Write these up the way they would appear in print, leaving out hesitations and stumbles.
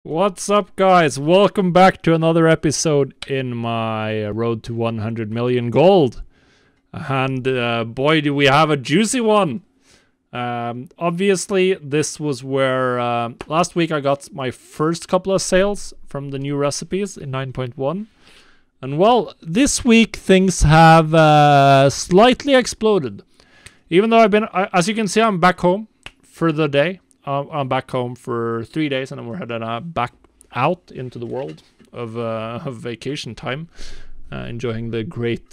What's up, guys? Welcome back to another episode in my road to 100 million gold. And boy, do we have a juicy one. Obviously, this was where last week I got my first couple of sales from the new recipes in 9.1. And well, this week things have slightly exploded. Even though as you can see, I'm back home for the day. I'm back home for 3 days, and then we're heading back out into the world of vacation time, enjoying the great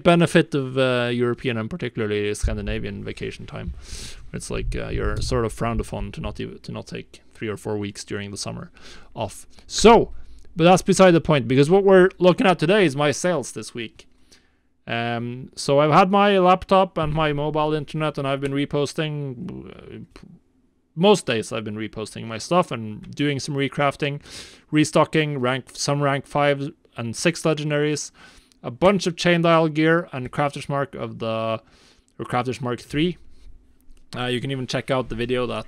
benefit of European and particularly Scandinavian vacation time. It's like you're sort of frowned upon to not take 3 or 4 weeks during the summer off. So, but that's beside the point, because what we're looking at today is my sales this week. So I've had my laptop and my mobile internet, and I've been reposting. Most days I've been reposting my stuff and doing some recrafting, restocking some rank 5 and 6 legendaries, a bunch of chain dial gear and Crafter's Mark Crafter's Mark 3. You can even check out the video that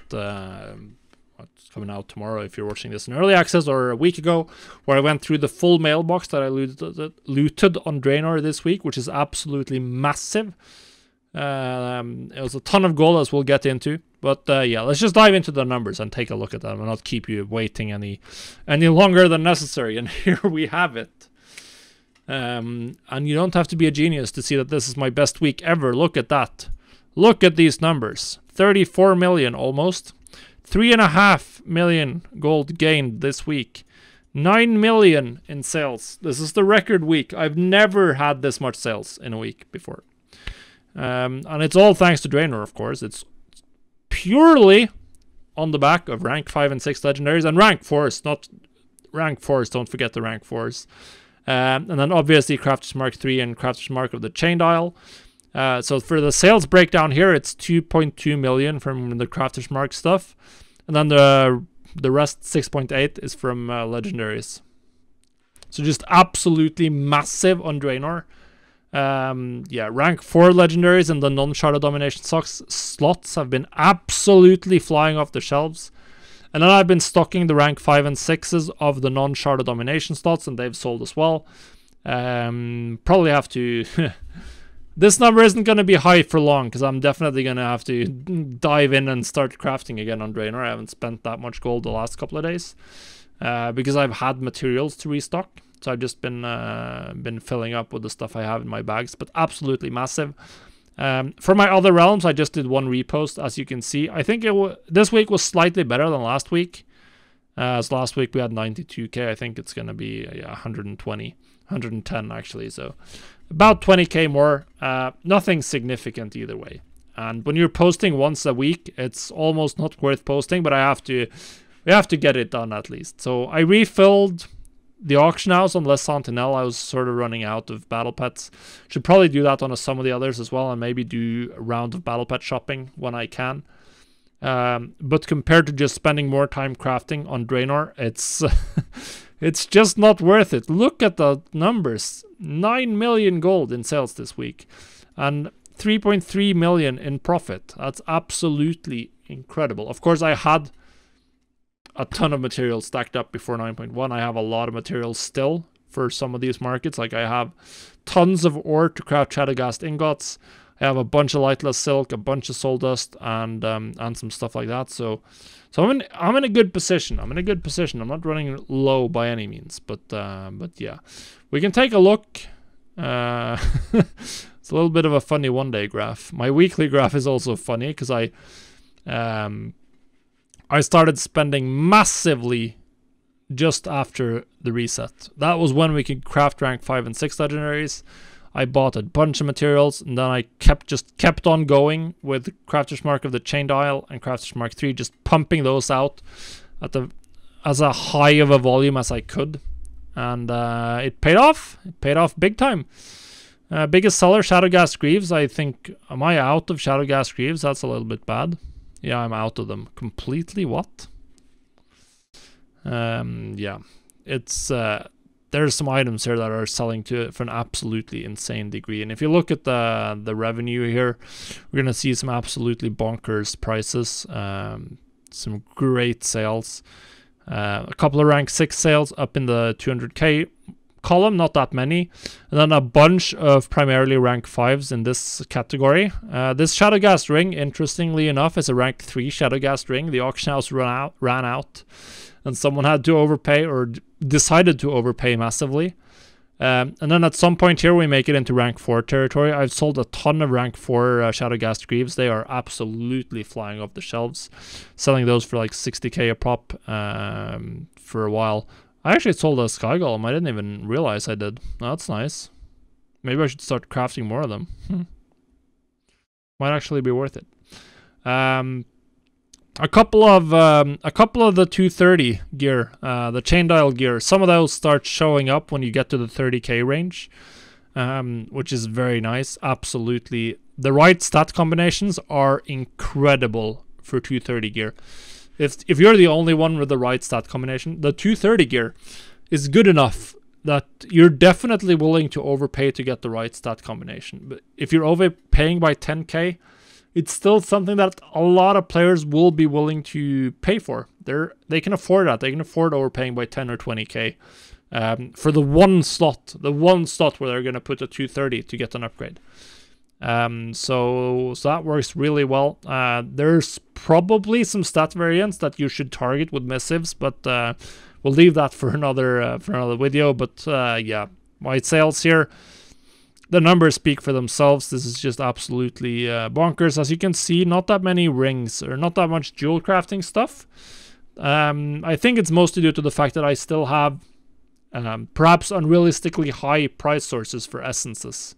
what's coming out tomorrow if you're watching this in early access, or a week ago, where I went through the full mailbox that I looted on Draenor this week, which is absolutely massive. It was a ton of gold, as we'll get into. But yeah, let's just dive into the numbers and take a look at them and not keep you waiting any longer than necessary. And here we have it. And you don't have to be a genius to see that this is my best week ever. Look at that. Look at these numbers. 34 million almost. 3.5 million gold gained this week. 9 million in sales. This is the record week. I've never had this much sales in a week before. And it's all thanks to Draenor, of course. It's purely on the back of rank 5 and 6 legendaries and rank 4s, not rank 4s, don't forget the rank 4s. And then obviously Crafter's Mark 3 and Crafter's Mark of the chain dial. So for the sales breakdown here, it's 2.2 million from the Crafter's Mark stuff. And then the rest, 6.8, is from legendaries. So just absolutely massive on Draenor. Yeah, rank 4 legendaries and the non-Shadow Domination slots have been absolutely flying off the shelves. And then I've been stocking the rank 5 and 6s of the non-Shadow Domination slots, and they've sold as well. Probably have to... This number isn't going to be high for long, because I'm definitely going to have to dive in and start crafting again on Draenor. I haven't spent that much gold the last couple of days, because I've had materials to restock. So I've just been filling up with the stuff I have in my bags, but absolutely massive. For my other realms, I just did one repost, as you can see. I think this week was slightly better than last week. As last week we had 92k. I think it's going to be 110 actually. So about 20k more. Nothing significant either way. And when you're posting once a week, it's almost not worth posting, but we have to get it done at least. So I refilled the auction house on Les Sentinel. I was sort of running out of battle pets. Should probably do that on some of the others as well, and maybe do a round of battle pet shopping when I can. But compared to just spending more time crafting on Draenor, it's it's just not worth it. Look at the numbers. 9 million gold in sales this week, and 3.3 million in profit. That's absolutely incredible. Of course, I had a ton of materials stacked up before 9.1. I have a lot of materials still for some of these markets. Like I have tons of ore to craft Shadowghast ingots. I have a bunch of lightless silk, a bunch of soul dust, and some stuff like that. So I'm in a good position. I'm not running low by any means, but yeah, we can take a look. It's a little bit of a funny one-day graph. My weekly graph is also funny because I started spending massively just after the reset. That was when we could craft rank 5 and 6 legendaries. I bought a bunch of materials, and then I kept on going with Crafter's Mark of the chain dial and Crafter's Mark 3, just pumping those out at as a high of a volume as I could. And it paid off. It paid off big time. Biggest seller, Shadowghast Greaves. I think, am I out of Shadowghast Greaves? That's a little bit bad. Yeah, I'm out of them completely. What? Yeah, it's there's some items here that are selling for an absolutely insane degree, and if you look at the revenue here, we're gonna see some absolutely bonkers prices. Some great sales. A couple of rank 6 sales up in the 200k column, not that many, and then a bunch of primarily rank 5s in this category. This Shadowgast ring, interestingly enough, is a rank 3 Shadowgast ring. The auction house ran out, and someone had to overpay, or decided to overpay massively. And then at some point here we make it into rank 4 territory. I've sold a ton of rank 4 Shadowgast Greaves. They are absolutely flying off the shelves, selling those for like 60k a pop for a while. I actually sold a Sky Golem. I didn't even realize I did. Oh, that's nice. Maybe I should start crafting more of them. Might actually be worth it. A couple of the 230 gear, the chain dial gear. Some of those start showing up when you get to the 30k range, which is very nice. Absolutely, the right stat combinations are incredible for 230 gear. If you're the only one with the right stat combination, the 230 gear is good enough that you're definitely willing to overpay to get the right stat combination. But if you're overpaying by 10k, it's still something that a lot of players will be willing to pay for. They can afford that. They can afford overpaying by 10 or 20k for the one slot where they're going to put a 230 to get an upgrade. So that works really well. There's probably some stat variants that you should target with missives, but we'll leave that for another video. But yeah, my sales here, the numbers speak for themselves. This is just absolutely bonkers. As you can see, not that many rings or not that much jewel crafting stuff. I think it's mostly due to the fact that I still have perhaps unrealistically high price sources for essences.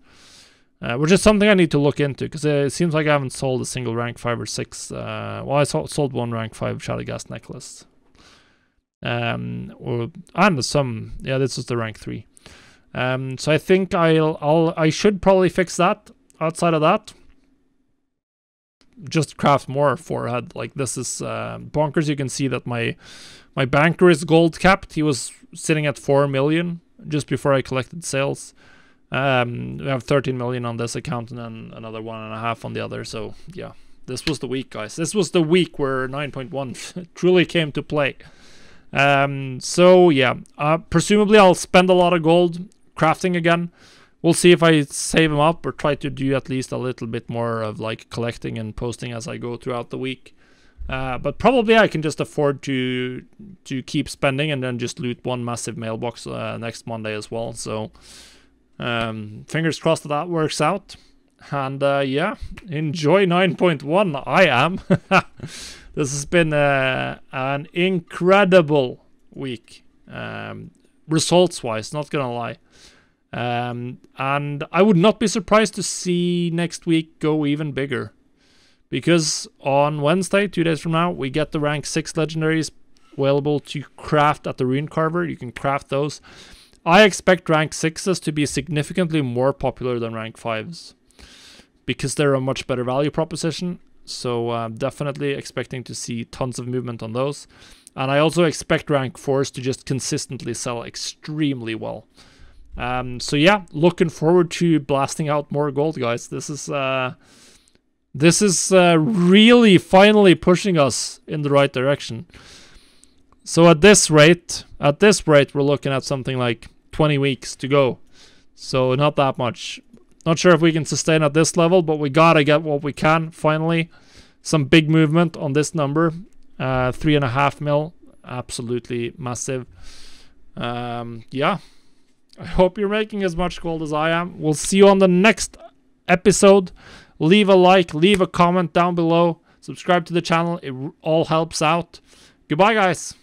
Which is something I need to look into, because it seems like I haven't sold a single rank 5 or 6. Well, I sold one rank 5 Shadowgast necklace. And some, yeah, this is the rank 3. So I think I should probably fix that. Outside of that, just craft more forehead. Like, this is bonkers. You can see that my banker is gold capped. He was sitting at 4 million just before I collected sales. We have 13 million on this account and then another 1.5 on the other. So yeah, this was the week, guys. This was the week where 9.1 truly came to play. So yeah, presumably I'll spend a lot of gold crafting again. We'll see if I save them up or try to do at least a little bit more of like collecting and posting as I go throughout the week. But probably I can just afford to keep spending and then just loot one massive mailbox next Monday as well. So fingers crossed that works out. And yeah, enjoy 9.1. I am. This has been an incredible week, results wise, not gonna lie. And I would not be surprised to see next week go even bigger, because on Wednesday, 2 days from now, we get the rank 6 legendaries available to craft at the Rune Carver. You can craft those. I expect rank 6s to be significantly more popular than rank 5s, because they're a much better value proposition. So definitely expecting to see tons of movement on those. And I also expect rank 4s to just consistently sell extremely well. So yeah, looking forward to blasting out more gold, guys. This is really finally pushing us in the right direction. So at this rate, we're looking at something like 20 weeks to go. So not that much. Not sure if we can sustain at this level, but we gotta get what we can finally. Some big movement on this number. 3.5 mil. Absolutely massive. Yeah. I hope you're making as much gold as I am. We'll see you on the next episode. Leave a like, leave a comment down below. Subscribe to the channel. It all helps out. Goodbye, guys.